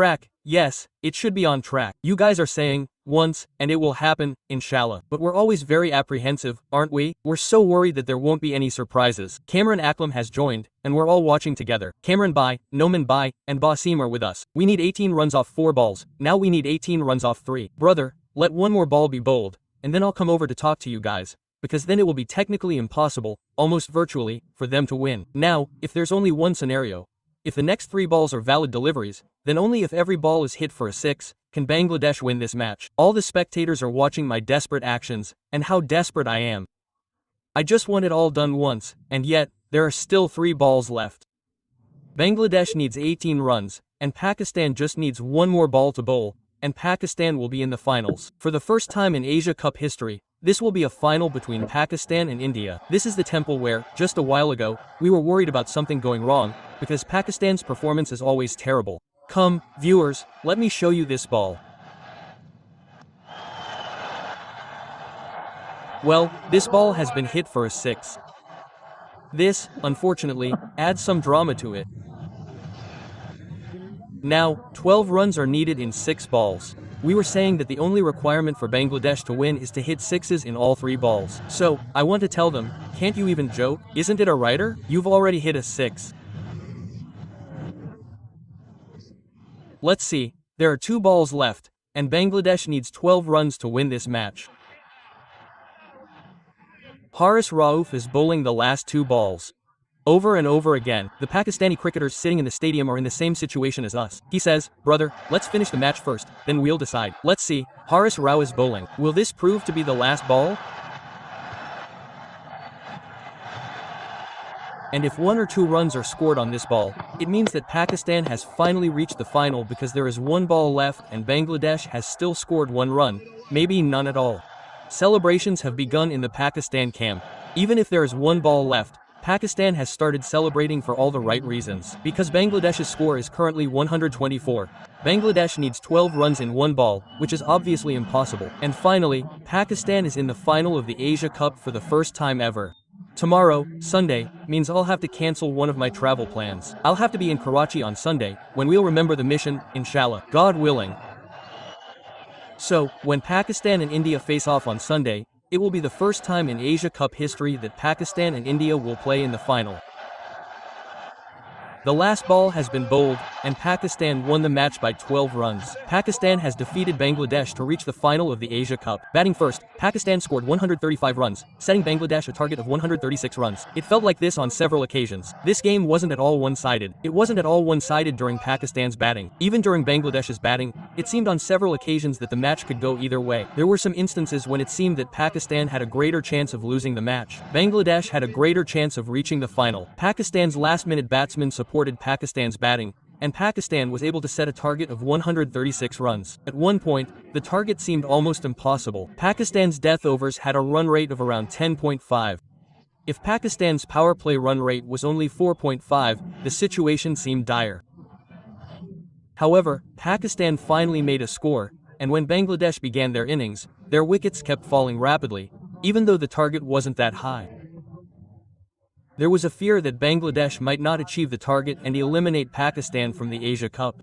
Track, yes, it should be on track. You guys are saying, once, and it will happen, inshallah. But we're always very apprehensive, aren't we? We're so worried that there won't be any surprises. Cameron Aklam has joined, and we're all watching together. Cameron Bai, Noman Bai, and Basim are with us. We need 18 runs off 4 balls, now we need 18 runs off 3. Brother, let one more ball be bowled, and then I'll come over to talk to you guys. Because then it will be technically impossible, almost virtually, for them to win. Now, if there's only one scenario, if the next 3 balls are valid deliveries, then only if every ball is hit for a 6, can Bangladesh win this match. All the spectators are watching my desperate actions, and how desperate I am. I just want it all done once, and yet, there are still 3 balls left. Bangladesh needs 18 runs, and Pakistan just needs one more ball to bowl, and Pakistan will be in the finals. For the first time in Asia Cup history, this will be a final between Pakistan and India. This is the temple where, just a while ago, we were worried about something going wrong, because Pakistan's performance is always terrible. Come, viewers, let me show you this ball. Well, this ball has been hit for a 6. This, unfortunately, adds some drama to it. Now, 12 runs are needed in 6 balls. We were saying that the only requirement for Bangladesh to win is to hit 6s in all 3 balls. So, I want to tell them, can't you even joke? Isn't it a writer? You've already hit a 6. Let's see, there are 2 balls left, and Bangladesh needs 12 runs to win this match. Haris Rauf is bowling the last 2 balls. Over and over again, the Pakistani cricketers sitting in the stadium are in the same situation as us. He says, brother, let's finish the match first, then we'll decide. Let's see, Haris Rauf is bowling. Will this prove to be the last ball? And if 1 or 2 runs are scored on this ball, it means that Pakistan has finally reached the final because there is 1 ball left and Bangladesh has still scored 1 run, maybe none at all. Celebrations have begun in the Pakistan camp. Even if there is 1 ball left, Pakistan has started celebrating for all the right reasons. Because Bangladesh's score is currently 124. Bangladesh needs 12 runs in 1 ball, which is obviously impossible. And finally, Pakistan is in the final of the Asia Cup for the first time ever. Tomorrow, Sunday, means I'll have to cancel one of my travel plans. I'll have to be in Karachi on Sunday, when we'll remember the mission, inshallah, God willing. So, when Pakistan and India face off on Sunday, it will be the first time in Asia Cup history that Pakistan and India will play in the final. The last ball has been bowled, and Pakistan won the match by 12 runs. Pakistan has defeated Bangladesh to reach the final of the Asia Cup. Batting first, Pakistan scored 135 runs, setting Bangladesh a target of 136 runs. It felt like this on several occasions. This game wasn't at all one-sided. It wasn't at all one-sided during Pakistan's batting. Even during Bangladesh's batting, it seemed on several occasions that the match could go either way. There were some instances when it seemed that Pakistan had a greater chance of losing the match. Bangladesh had a greater chance of reaching the final. Pakistan's last-minute batsmen supported Pakistan's batting, and Pakistan was able to set a target of 136 runs. At one point, the target seemed almost impossible. Pakistan's death overs had a run rate of around 10.5. If Pakistan's power play run rate was only 4.5, the situation seemed dire. However, Pakistan finally made a score, and when Bangladesh began their innings, their wickets kept falling rapidly, even though the target wasn't that high. There was a fear that Bangladesh might not achieve the target and eliminate Pakistan from the Asia Cup.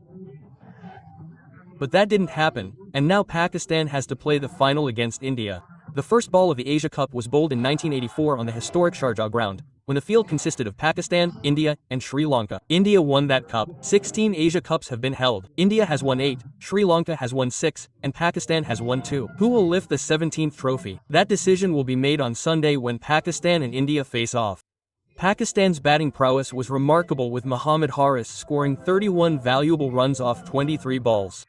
But that didn't happen, and now Pakistan has to play the final against India. The first ball of the Asia Cup was bowled in 1984 on the historic Sharjah ground, when the field consisted of Pakistan, India, and Sri Lanka. India won that cup. 16 Asia Cups have been held. India has won 8, Sri Lanka has won 6, and Pakistan has won 2. Who will lift the 17th trophy? That decision will be made on Sunday when Pakistan and India face off. Pakistan's batting prowess was remarkable with Mohammad Haris scoring 31 valuable runs off 23 balls.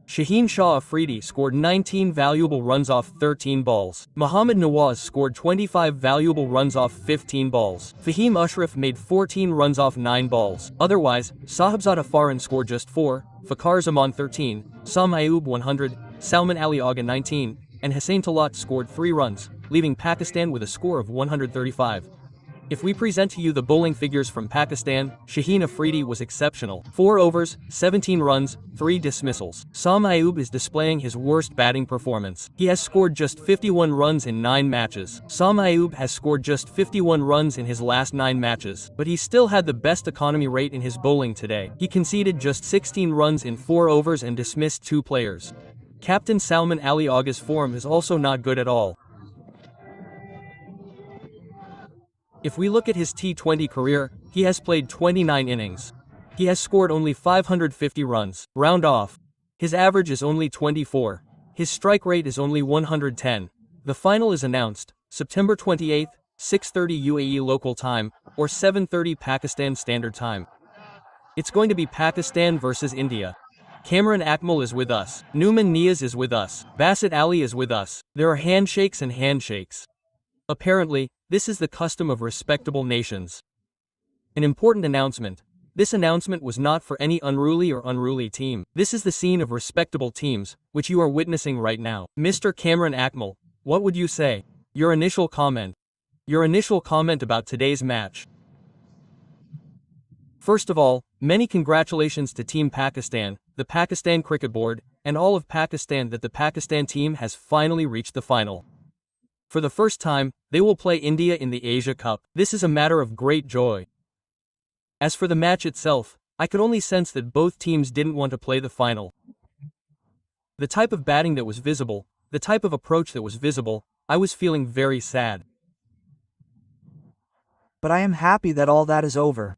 Shaheen Shah Afridi scored 19 valuable runs off 13 balls. Mohammad Nawaz scored 25 valuable runs off 15 balls. Fahim Ashraf made 14 runs off 9 balls. Otherwise, Sahibzada Faran scored just 4, Fakhar Zaman 13, Sam Ayub 100, Salman Ali Agha 19, and Hussain Talat scored 3 runs, leaving Pakistan with a score of 135. If we present to you the bowling figures from Pakistan, Shaheen Afridi was exceptional. 4 overs, 17 runs, 3 dismissals. Sam Ayub is displaying his worst batting performance. He has scored just 51 runs in 9 matches. Sam Ayub has scored just 51 runs in his last 9 matches, but he still had the best economy rate in his bowling today. He conceded just 16 runs in 4 overs and dismissed 2 players. Captain Salman Ali Agha's form is also not good at all. If we look at his T20 career, he has played 29 innings. He has scored only 550 runs. Round off. His average is only 24. His strike rate is only 110. The final is announced, September 28, 6:30 UAE local time, or 7:30 Pakistan Standard Time. It's going to be Pakistan versus India. Kamran Akmal is with us. Nouman Niaz is with us. Basit Ali is with us. There are handshakes and handshakes. Apparently, this is the custom of respectable nations. An important announcement. This announcement was not for any unruly or unruly team. This is the scene of respectable teams, which you are witnessing right now. Mr. Kamran Akmal, what would you say? Your initial comment. Your initial comment about today's match. First of all, many congratulations to Team Pakistan, the Pakistan Cricket Board, and all of Pakistan that the Pakistan team has finally reached the final. For the first time, they will play India in the Asia Cup. This is a matter of great joy. As for the match itself, I could only sense that both teams didn't want to play the final. The type of batting that was visible, the type of approach that was visible, I was feeling very sad. But I am happy that all that is over.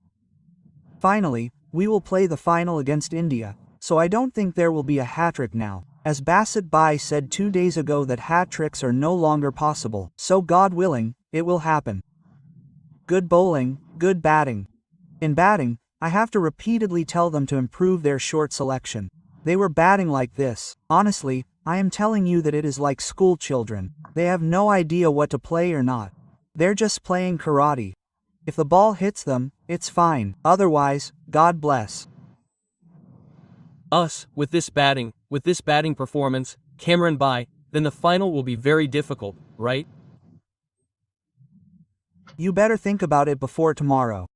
Finally, we will play the final against India, so I don't think there will be a hat-trick now. As Basit Bhai said 2 days ago that hat-tricks are no longer possible, so God willing, it will happen. Good bowling, good batting. In batting, I have to repeatedly tell them to improve their short selection. They were batting like this. Honestly, I am telling you that it is like school children. They have no idea what to play or not. They're just playing karate. If the ball hits them, it's fine. Otherwise, God bless. Us, with this batting performance, Kamran Bhai, then the final will be very difficult, right? You better think about it before tomorrow.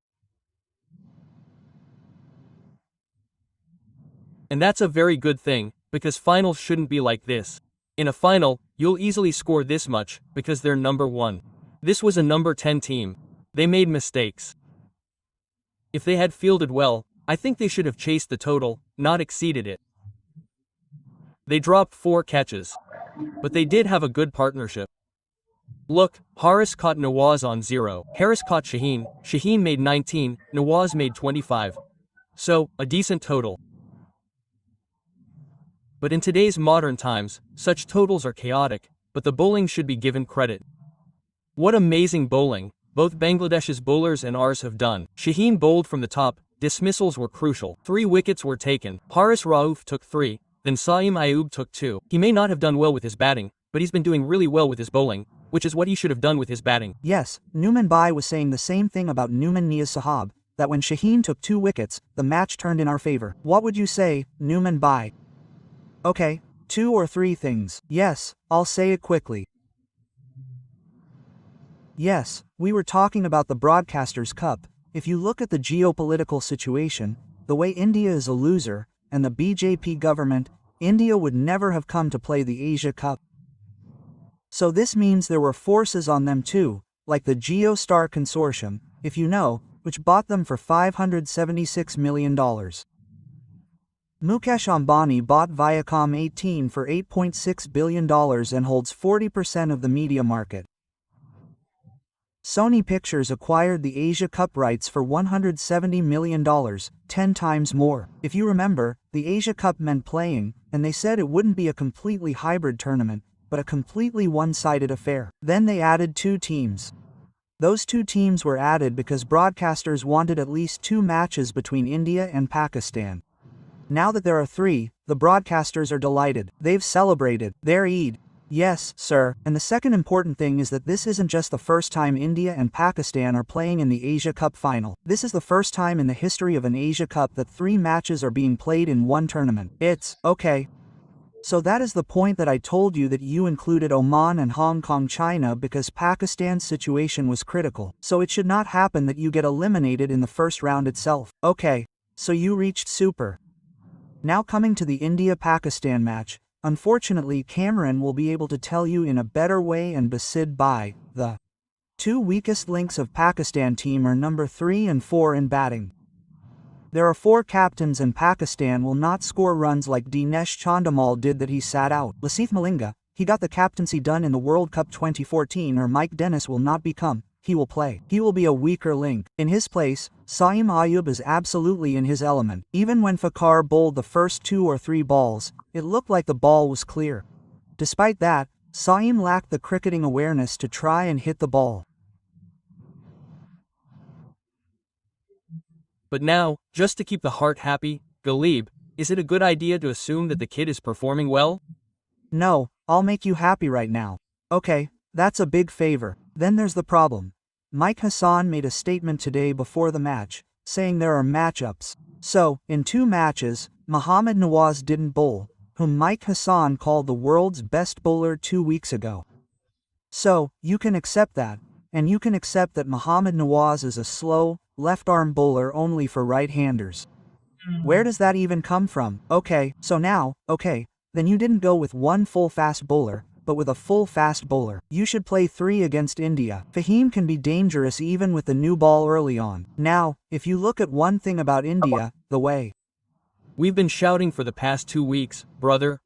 And that's a very good thing, because finals shouldn't be like this. In a final, you'll easily score this much, because they're number 1. This was a number 10 team. They made mistakes. If they had fielded well, I think they should have chased the total, not exceeded it. They dropped 4 catches. But they did have a good partnership. Look, Haris caught Nawaz on 0. Haris caught Shaheen. Shaheen made 19, Nawaz made 25. So, a decent total. But in today's modern times, such totals are chaotic, but the bowling should be given credit. What amazing bowling both Bangladesh's bowlers and ours have done. Shaheen bowled from the top, dismissals were crucial. 3 wickets were taken. Haris Rauf took 3, then Saim Ayub took 2. He may not have done well with his batting, but he's been doing really well with his bowling, which is what he should have done with his batting. Yes, Nouman Bhai was saying the same thing about Nouman Niaz Sahab, that when Shaheen took 2 wickets, the match turned in our favor. What would you say, Nouman Bhai? Okay, 2 or 3 things. Yes, I'll say it quickly. Yes, we were talking about the Broadcasters' Cup. If you look at the geopolitical situation, the way India is a loser, and the BJP government, India would never have come to play the Asia Cup. So this means there were forces on them too, like the GeoStar Consortium, if you know, which bought them for $576 million. Mukesh Ambani bought Viacom 18 for $8.6 billion and holds 40% of the media market. Sony Pictures acquired the Asia Cup rights for $170 million, 10 times more. If you remember, the Asia Cup meant playing, and they said it wouldn't be a completely hybrid tournament, but a completely one-sided affair. Then they added 2 teams. Those 2 teams were added because broadcasters wanted at least 2 matches between India and Pakistan. Now that there are 3, the broadcasters are delighted. They've celebrated their Eid. Yes, sir, and the second important thing is that this isn't just the first time India and Pakistan are playing in the Asia Cup final. This is the first time in the history of an Asia Cup that 3 matches are being played in one tournament. It's okay. So that is the point that I told you that you included Oman and Hong Kong China because Pakistan's situation was critical. So it should not happen that you get eliminated in the first round itself. Okay, so you reached super. Now coming to the India-Pakistan match, unfortunately Cameron will be able to tell you in a better way and Basid Bhai, the two weakest links of Pakistan team are number 3 and 4 in batting. There are 4 captains and Pakistan will not score runs like Dinesh Chandimal did that he sat out. Lasith Malinga, he got the captaincy done in the World Cup 2014 or Mike Dennis will not become, he will play. He will be a weaker link. In his place, Saeem Ayub is absolutely in his element. Even when Fakhar bowled the first 2 or 3 balls, it looked like the ball was clear. Despite that, Saeem lacked the cricketing awareness to try and hit the ball. But now, just to keep the heart happy, Galib, is it a good idea to assume that the kid is performing well? No, I'll make you happy right now. Okay, that's a big favor. Then there's the problem. Mike Hassan made a statement today before the match, saying there are matchups. So, in 2 matches, Mohammad Nawaz didn't bowl, whom Mike Hassan called the world's best bowler 2 weeks ago. So, you can accept that, and you can accept that Mohammad Nawaz is a slow, left-arm bowler only for right-handers. Where does that even come from? Okay, so now, then you didn't go with 1 full fast bowler, but with a full fast bowler. You should play 3 against India. Fahim can be dangerous even with the new ball early on. Now, if you look at one thing about India, the way we've been shouting for the past 2 weeks, brother,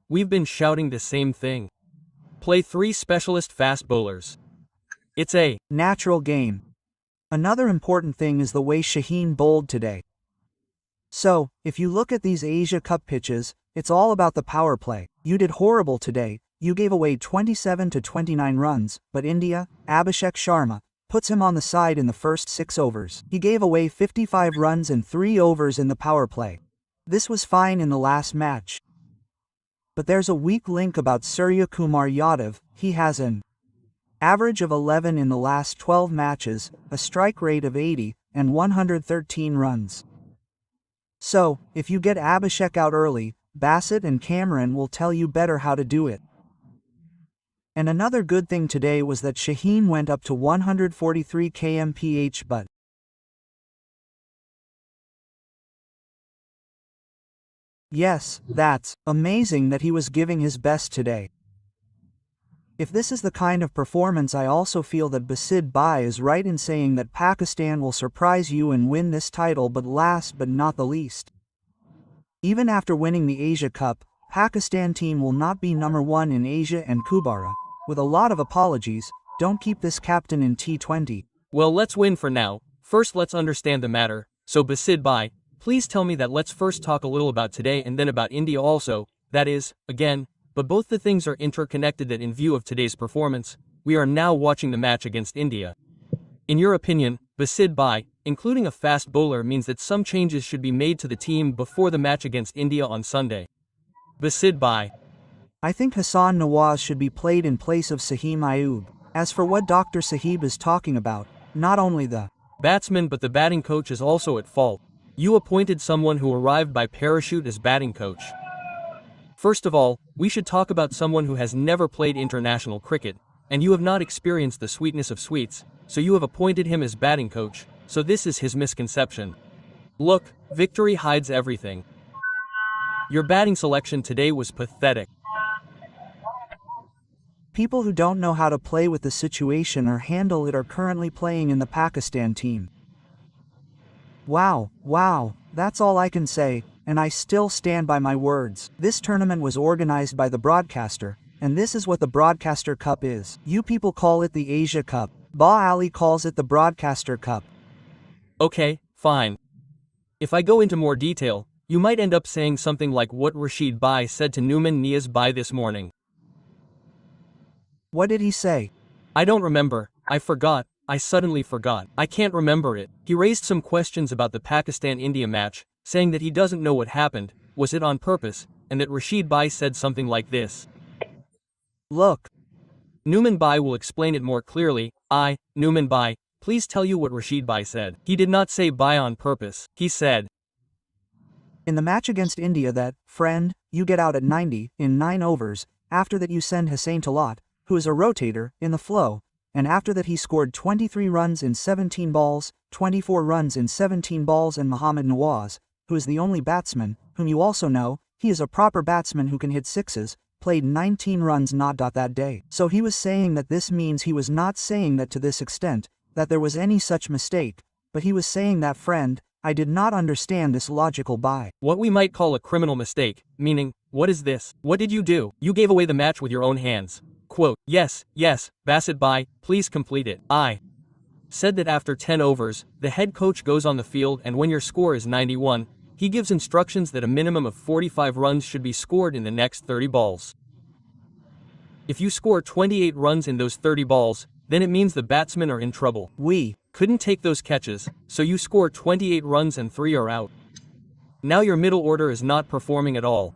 we've been shouting the same thing. Play 3 specialist fast bowlers. It's a natural game. Another important thing is the way Shaheen bowled today. So, if you look at these Asia Cup pitches, it's all about the power play. You did horrible today, you gave away 27 to 29 runs, but India, Abhishek Sharma, puts him on the side in the first 6 overs. He gave away 55 runs in 3 overs in the power play. This was fine in the last match. But there's a weak link about Surya Kumar Yadav. He has an average of 11 in the last 12 matches, a strike rate of 80, and 113 runs. So, if you get Abhishek out early, Bassett and Cameron will tell you better how to do it. And another good thing today was that Shaheen went up to 143 kmph but yes, that's amazing that he was giving his best today. If this is the kind of performance, I also feel that Basid Bhai is right in saying that Pakistan will surprise you and win this title, but last but not the least, even after winning the Asia Cup, Pakistan team will not be number 1 in Asia and Kubara. With a lot of apologies, don't keep this captain in T20. Well, let's win for now. First let's understand the matter. So Basid Bhai, please tell me that let's first talk a little about today and then about India also, that is, again, but both the things are interconnected that in view of today's performance, we are now watching the match against India. In your opinion, Basid Bhai, including a fast bowler means that some changes should be made to the team before the match against India on Sunday. Basid Bhai. I think Hassan Nawaz should be played in place of Saeem Ayub. As for what Dr. Sahib is talking about, not only the batsman but the batting coach is also at fault. You appointed someone who arrived by parachute as batting coach. First of all, we should talk about someone who has never played international cricket, and you have not experienced the sweetness of sweets, so you have appointed him as batting coach, so this is his misconception. Look, victory hides everything. Your batting selection today was pathetic. People who don't know how to play with the situation or handle it are currently playing in the Pakistan team. Wow, that's all I can say, and I still stand by my words. This tournament was organized by the broadcaster, and this is what the Broadcaster Cup is. You people call it the Asia Cup. Ba Ali calls it the Broadcaster Cup. Okay, fine. If I go into more detail, you might end up saying something like what Rashid Bhai said to Numan Niaz Bhai this morning. What did he say? I don't remember, I forgot, I suddenly forgot. I can't remember it. He raised some questions about the Pakistan-India match, saying that he doesn't know what happened, was it on purpose, and that Rashid Bhai said something like this. Look. Numan Bhai will explain it more clearly. Numan Bhai, please tell you what Rashid Bhai said. He did not say Bhai on purpose. He said, In the match against India that, friend, you get out at 90 in 9 overs, after that you send Hussain Talat, who is a rotator, in the flow, and after that he scored 23 runs in 17 balls, 24 runs in 17 balls, and Mohammad Nawaz, who is the only batsman, whom you also know, he is a proper batsman who can hit sixes, played 19 runs not that day. So he was saying that this means he was not saying that to this extent, that there was any such mistake, but he was saying that, friend, I did not understand this logical by. What we might call a criminal mistake, meaning, what is this? What did you do? You gave away the match with your own hands. Quote, yes, Basit Bhai, please complete it. I said that after 10 overs, the head coach goes on the field and when your score is 91, he gives instructions that a minimum of 45 runs should be scored in the next 30 balls. If you score 28 runs in those 30 balls, then it means the batsmen are in trouble. We couldn't take those catches, so you score 28 runs and 3 are out. Now your middle order is not performing at all.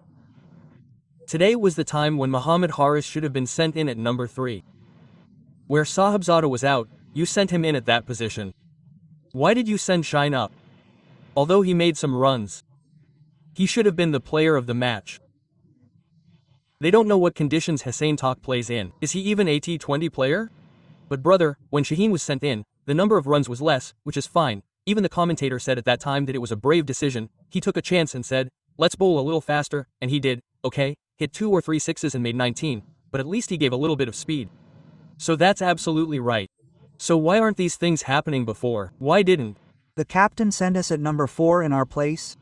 Today was the time when Mohammad Haris should have been sent in at number 3. Where Sahibzada was out, you sent him in at that position. Why did you send Shine up? Although he made some runs, he should have been the player of the match. They don't know what conditions Hussain Talat plays in. Is he even a T20 player? But brother, when Shaheen was sent in, the number of runs was less, which is fine. Even the commentator said at that time that it was a brave decision. He took a chance and said, let's bowl a little faster, and he did, okay, hit 2 or 3 sixes and made 19, but at least he gave a little bit of speed. So that's absolutely right. So why aren't these things happening before? Why didn't the captain send us at number 4 in our place?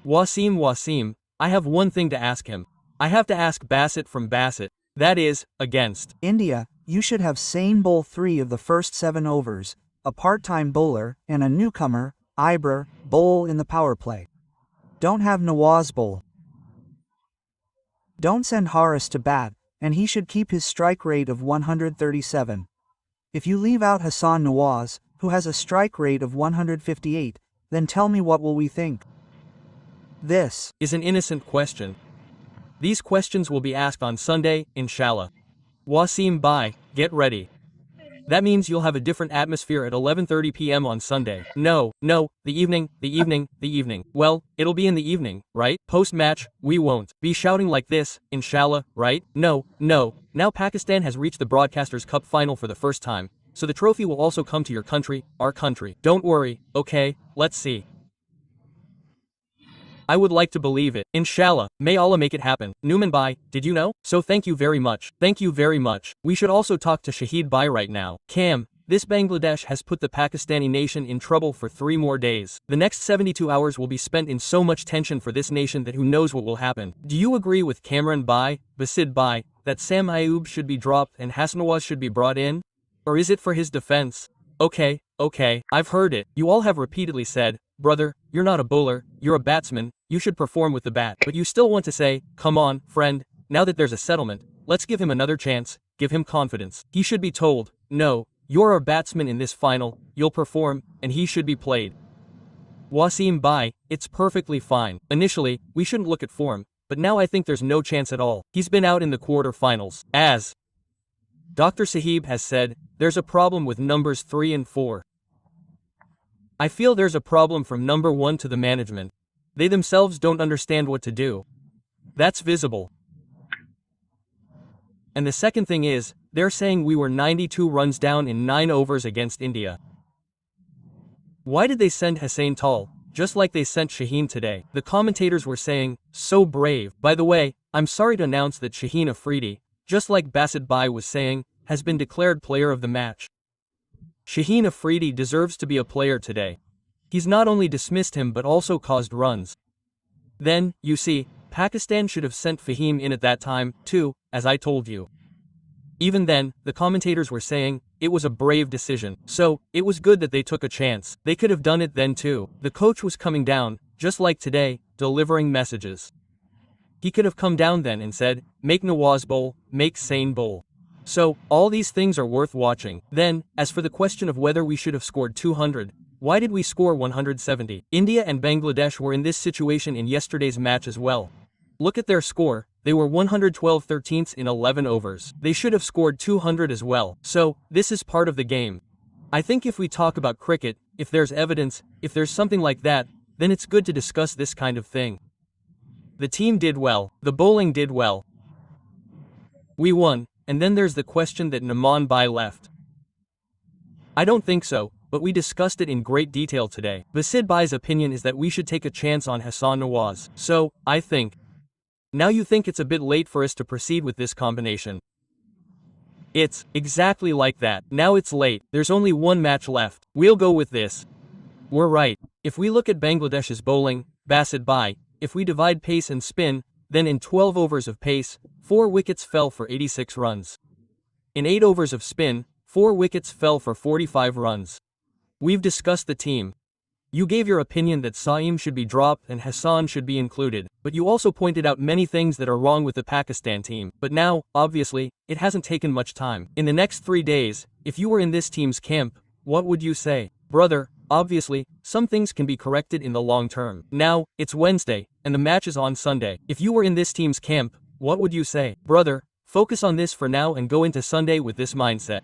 Wasim, I have one thing to ask him. I have to ask Basit from Basit. That is, against India, you should have Sain bowl 3 of the first 7 overs, a part-time bowler, and a newcomer, Ibrar, bowl in the power play. Don't have Nawaz bowl. Don't send Haris to bat, and he should keep his strike rate of 137. If you leave out Hassan Nawaz, who has a strike rate of 158, then tell me what will we think? This is an innocent question. These questions will be asked on Sunday, inshallah. Wasim Bhai, get ready. That means you'll have a different atmosphere at 11:30 p.m. on Sunday. No, the evening. Well, it'll be in the evening, right? Post-match, we won't be shouting like this, inshallah, right? No. Now Pakistan has reached the Broadcasters' Cup final for the first time, so the trophy will also come to your country, our country. Don't worry, okay, let's see. I would like to believe it. Inshallah, may Allah make it happen. Numan Bhai, did you know? So thank you very much. We should also talk to Shahid Bhai right now. Cam, this Bangladesh has put the Pakistani nation in trouble for 3 more days. The next 72 hours will be spent in so much tension for this nation that who knows what will happen. Do you agree with Kamran Bhai, Basit Bhai, that Sam Ayub should be dropped and Hassanawaz should be brought in? Or is it for his defense? Okay, I've heard it. You all have repeatedly said, brother, you're not a bowler, you're a batsman, you should perform with the bat. But you still want to say, come on, friend, now that there's a settlement, let's give him another chance, give him confidence. He should be told, no, you're our batsman in this final, you'll perform, and he should be played. Wasim Bhai, it's perfectly fine. Initially, we shouldn't look at form, but now I think there's no chance at all. He's been out in the quarter-finals. As Dr. Sahib has said, there's a problem with numbers 3 and 4. I feel there's a problem from number 1 to the management. They themselves don't understand what to do. That's visible. And the second thing is, they're saying we were 92 runs down in 9 overs against India. Why did they send Hussain Talat, just like they sent Shaheen today? The commentators were saying, so brave. By the way, I'm sorry to announce that Shaheen Afridi, just like Basit Bhai was saying, has been declared player of the match. Shaheen Afridi deserves to be a player today. He's not only dismissed him but also caused runs. Then, you see, Pakistan should have sent Fahim in at that time, too, as I told you. Even then, the commentators were saying, it was a brave decision. So, it was good that they took a chance. They could have done it then too. The coach was coming down, just like today, delivering messages. He could have come down then and said, make Nawaz bowl, make Sain bowl. So, all these things are worth watching. Then, as for the question of whether we should have scored 200, why did we score 170? India and Bangladesh were in this situation in yesterday's match as well. Look at their score, they were 112/13 in 11 overs. They should have scored 200 as well. So, this is part of the game. I think if we talk about cricket, if there's evidence, if there's something like that, then it's good to discuss this kind of thing. The team did well, the bowling did well. We won, and then there's the question that Naman Bai left. I don't think so, but we discussed it in great detail today. Basid Bai's opinion is that we should take a chance on Hassan Nawaz. So, I think. Now you think it's a bit late for us to proceed with this combination. It's exactly like that. Now it's late, there's only one match left. We'll go with this. We're right. If we look at Bangladesh's bowling, Basid Bai, if we divide pace and spin, then in 12 overs of pace, 4 wickets fell for 86 runs. In 8 overs of spin, 4 wickets fell for 45 runs. We've discussed the team. You gave your opinion that Saeem should be dropped and Hassan should be included, but you also pointed out many things that are wrong with the Pakistan team. But now, obviously, it hasn't taken much time. In the next 3 days, if you were in this team's camp, what would you say? Brother, obviously, some things can be corrected in the long term. Now, it's Wednesday, and the match is on Sunday. If you were in this team's camp, what would you say? Brother, focus on this for now and go into Sunday with this mindset.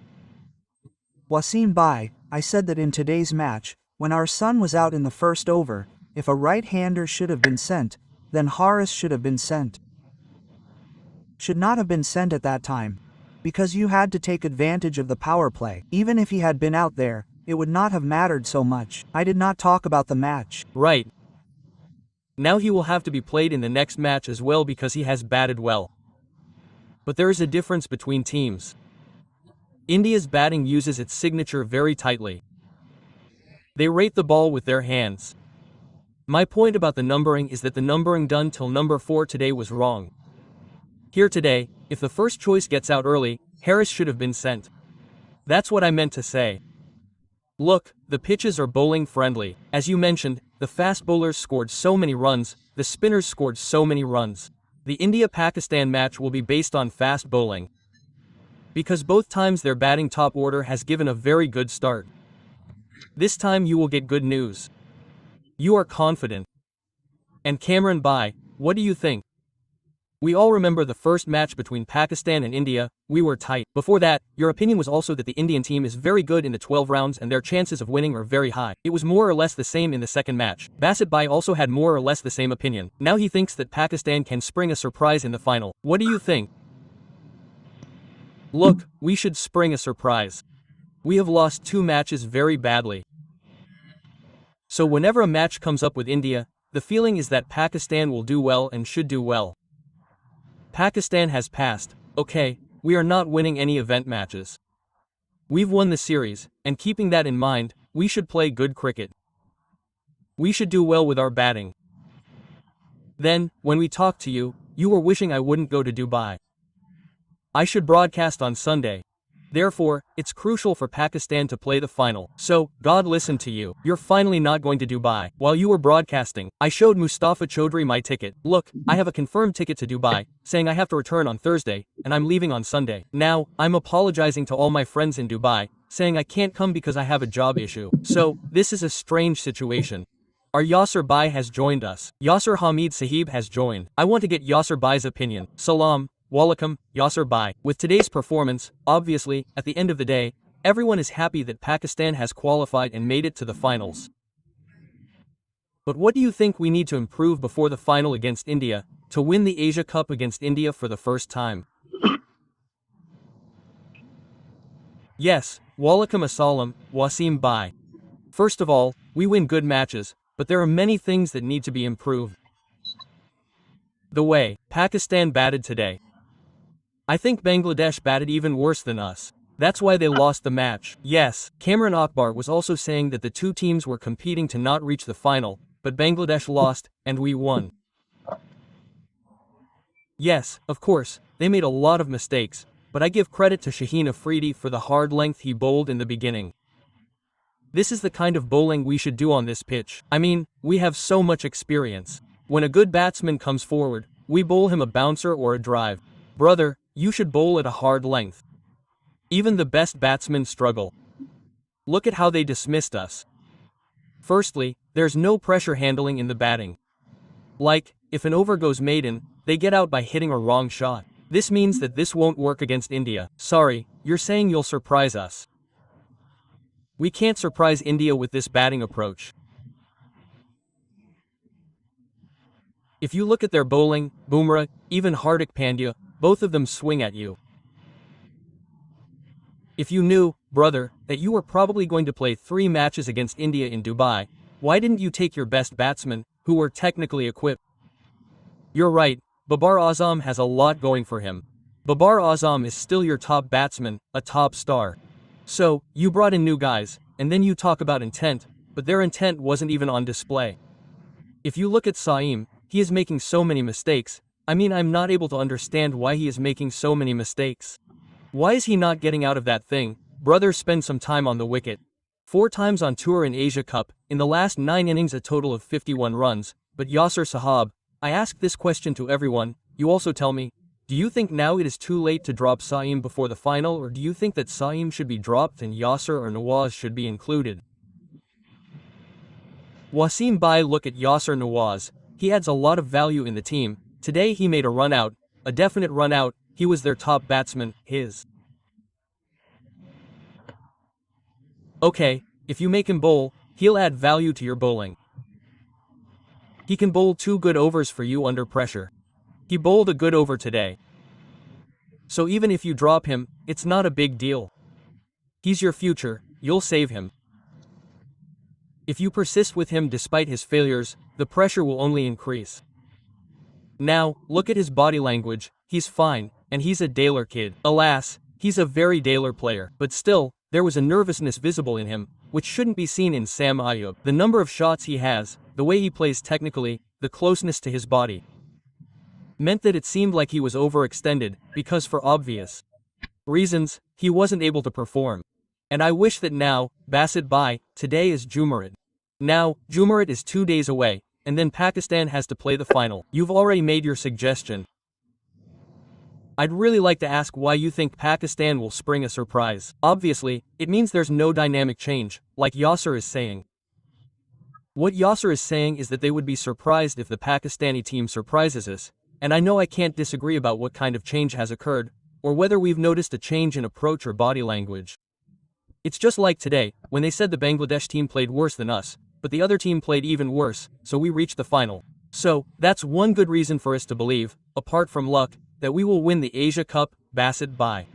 Wasim Bai, I said that in today's match, when our son was out in the first over, if a right-hander should have been sent, then Haris should have been sent. Should not have been sent at that time. Because you had to take advantage of the power play. Even if he had been out there, it would not have mattered so much. I did not talk about the match. Right. Now he will have to be played in the next match as well because he has batted well. But there is a difference between teams. India's batting uses its signature very tightly. They rate the ball with their hands. My point about the numbering is that the numbering done till number 4 today was wrong. Here today, if the first choice gets out early, Harris should have been sent. That's what I meant to say. Look, the pitches are bowling friendly. As you mentioned, the fast bowlers scored so many runs, the spinners scored so many runs. The India-Pakistan match will be based on fast bowling. Because both times their batting top order has given a very good start. This time you will get good news. You are confident. And Kamran Bai, what do you think? We all remember the first match between Pakistan and India, we were tight. Before that, your opinion was also that the Indian team is very good in the 12 rounds and their chances of winning are very high. It was more or less the same in the second match. Basid Bai also had more or less the same opinion. Now he thinks that Pakistan can spring a surprise in the final. What do you think? Look, we should spring a surprise. We have lost 2 matches very badly. So whenever a match comes up with India, the feeling is that Pakistan will do well and should do well. Pakistan has passed, okay, we are not winning any event matches. We've won the series, and keeping that in mind, we should play good cricket. We should do well with our batting. Then, when we talked to you, you were wishing I wouldn't go to Dubai. I should broadcast on Sunday. Therefore, it's crucial for Pakistan to play the final. So, God listened to you. You're finally not going to Dubai. While you were broadcasting, I showed Mustafa Chaudhry my ticket. Look, I have a confirmed ticket to Dubai, saying I have to return on Thursday, and I'm leaving on Sunday. Now, I'm apologizing to all my friends in Dubai, saying I can't come because I have a job issue. So, this is a strange situation. Our Yasser Bai has joined us. Yasser Hamid Sahib has joined. I want to get Yasser Bai's opinion. Salam. Walaikum, Yasser Bai. With today's performance, obviously, at the end of the day, everyone is happy that Pakistan has qualified and made it to the finals. But what do you think we need to improve before the final against India, to win the Asia Cup against India for the first time? Yes, Walaikum Assalam, Wasim Bai. First of all, we win good matches, but there are many things that need to be improved. The way Pakistan batted today. I think Bangladesh batted even worse than us. That's why they lost the match. Yes, Kamran Akbar was also saying that the 2 teams were competing to not reach the final, but Bangladesh lost, and we won. Yes, of course, they made a lot of mistakes, but I give credit to Shaheen Afridi for the hard length he bowled in the beginning. This is the kind of bowling we should do on this pitch. I mean, we have so much experience. When a good batsman comes forward, we bowl him a bouncer or a drive. Brother, you should bowl at a hard length. Even the best batsmen struggle. Look at how they dismissed us. Firstly, there's no pressure handling in the batting. Like, if an over goes maiden, they get out by hitting a wrong shot. This means that this won't work against India. Sorry, you're saying you'll surprise us. We can't surprise India with this batting approach. If you look at their bowling, Bumrah, even Hardik Pandya, both of them swing at you. If you knew, brother, that you were probably going to play 3 matches against India in Dubai, why didn't you take your best batsmen, who were technically equipped? You're right, Babar Azam has a lot going for him. Babar Azam is still your top batsman, a top star. So, you brought in new guys, and then you talk about intent, but their intent wasn't even on display. If you look at Saeem, he is making so many mistakes. I'm not able to understand why he is making so many mistakes. Why is he not getting out of that thing? Brother, spend some time on the wicket. 4 times on tour in Asia Cup, in the last 9 innings a total of 51 runs, but Yasir Sahab, I ask this question to everyone, you also tell me, do you think now it is too late to drop Saeem before the final, or do you think that Saeem should be dropped and Yasir or Nawaz should be included? Wasim Bhai, look at Yasir Nawaz, he adds a lot of value in the team. Today he made a run out, a definite run out, he was their top batsman, Okay, if you make him bowl, he'll add value to your bowling. He can bowl 2 good overs for you under pressure. He bowled a good over today. So even if you drop him, it's not a big deal. He's your future, you'll save him. If you persist with him despite his failures, the pressure will only increase. Now, look at his body language, he's fine, and he's a Daler kid. Alas, he's a very Daler player, but still, there was a nervousness visible in him, which shouldn't be seen in Sam Ayub. The number of shots he has, the way he plays technically, the closeness to his body, meant that it seemed like he was overextended, because for obvious reasons, he wasn't able to perform. And I wish that now, Basit Bhai, today is Jumeirah. Now, Jumeirah is 2 days away, and then Pakistan has to play the final. You've already made your suggestion. I'd really like to ask why you think Pakistan will spring a surprise. Obviously, it means there's no dynamic change, like Yasir is saying. What Yasir is saying is that they would be surprised if the Pakistani team surprises us, and I know I can't disagree about what kind of change has occurred, or whether we've noticed a change in approach or body language. It's just like today, when they said the Bangladesh team played worse than us, but the other team played even worse, so we reached the final. So, that's one good reason for us to believe, apart from luck, that we will win the Asia Cup. Basit Bhai.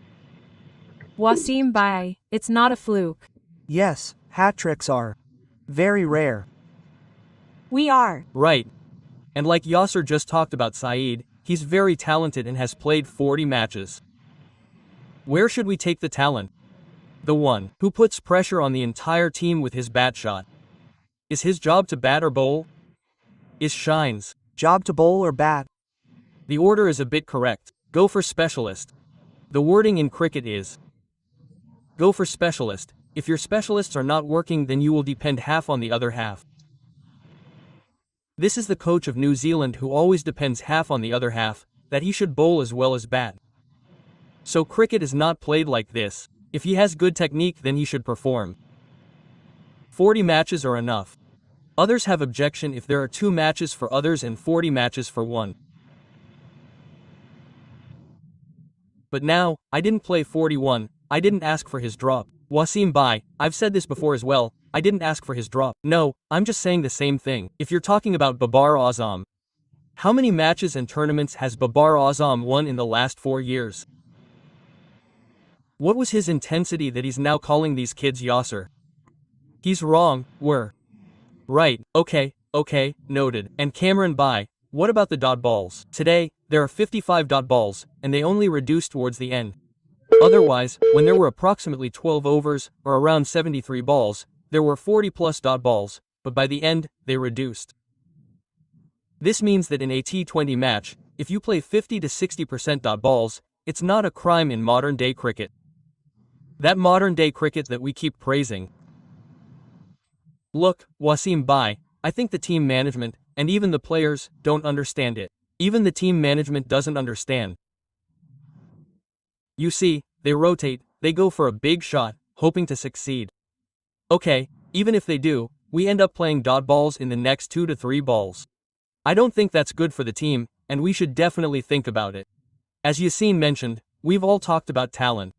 Wasim Bhai, it's not a fluke. Yes, hat-tricks are very rare. We are. Right. And like Yasir just talked about Saeed, he's very talented and has played 40 matches. Where should we take the talent? The one who puts pressure on the entire team with his bat shot. Is his job to bat or bowl? Is Shine's Job to bowl or bat? The order is a bit correct. Go for specialist. The wording in cricket is go for specialist. If your specialists are not working, then you will depend half on the other half. This is the coach of New Zealand who always depends half on the other half, that he should bowl as well as bat. So cricket is not played like this. If he has good technique, then he should perform. 40 matches are enough. Others have objection if there are 2 matches for others and 40 matches for one. But now, I didn't play 41, I didn't ask for his drop. Wasim Bhai, I've said this before as well, I didn't ask for his drop. No, I'm just saying the same thing. If you're talking about Babar Azam, how many matches and tournaments has Babar Azam won in the last 4 years? What was his intensity that he's now calling these kids Yasir? He's wrong, we're right. Okay, noted. And Kamran Bhai, what about the dot balls? Today, there are 55 dot balls, and they only reduced towards the end. Otherwise, when there were approximately 12 overs, or around 73 balls, there were 40 plus dot balls, but by the end, they reduced. This means that in a T20 match, if you play 50 to 60% dot balls, it's not a crime in modern day cricket. That modern day cricket that we keep praising. Look, Wasim Bhai, I think the team management, and even the players, don't understand it. Even the team management doesn't understand. You see, they rotate, they go for a big shot, hoping to succeed. Okay, even if they do, we end up playing dot balls in the next 2 to 3 balls. I don't think that's good for the team, and we should definitely think about it. As Yassine mentioned, we've all talked about talent.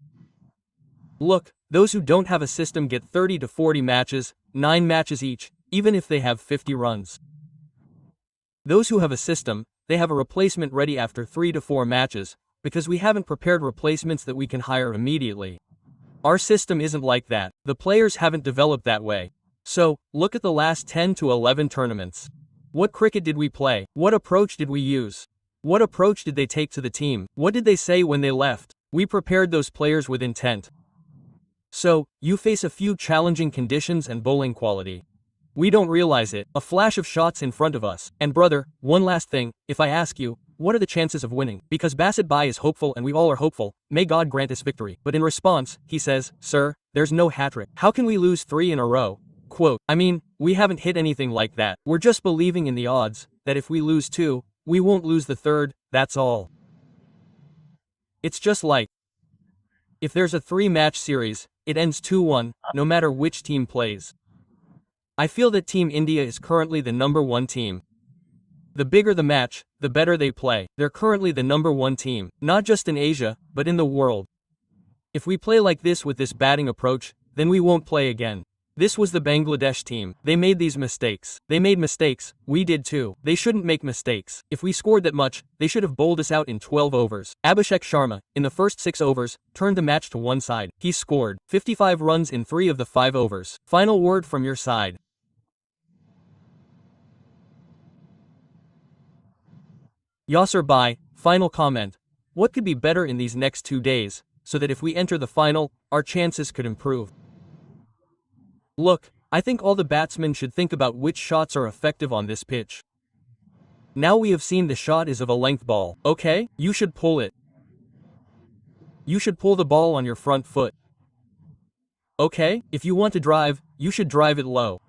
Look, those who don't have a system get 30 to 40 matches, 9 matches each, even if they have 50 runs. Those who have a system, they have a replacement ready after 3 to 4 matches, because we haven't prepared replacements that we can hire immediately. Our system isn't like that. The players haven't developed that way. So, look at the last 10 to 11 tournaments. What cricket did we play? What approach did we use? What approach did they take to the team? What did they say when they left? We prepared those players with intent. So, you face a few challenging conditions and bowling quality. We don't realize it, a flash of shots in front of us. And brother, one last thing, if I ask you, what are the chances of winning? Because Basit Bhai is hopeful and we all are hopeful, may God grant us victory. But in response, he says, sir, there's no hat-trick. How can we lose 3 in a row? Quote, I mean, we haven't hit anything like that. We're just believing in the odds, that if we lose 2, we won't lose the 3rd, that's all. It's just like, if there's a 3-match series, it ends 2-1, no matter which team plays. I feel that Team India is currently the number 1 team. The bigger the match, the better they play. They're currently the number 1 team, not just in Asia, but in the world. If we play like this with this batting approach, then we won't play again. This was the Bangladesh team. They made these mistakes. They made mistakes, we did too. They shouldn't make mistakes. If we scored that much, they should have bowled us out in 12 overs. Abhishek Sharma, in the first 6 overs, turned the match to one side. He scored 55 runs in 3 of the 5 overs. Final word from your side. Yasser Bhai, final comment. What could be better in these next 2 days, so that if we enter the final, our chances could improve? Look, I think all the batsmen should think about which shots are effective on this pitch. Now we have seen the shot is of a length ball, okay? You should pull it. You should pull the ball on your front foot. Okay? If you want to drive, you should drive it low.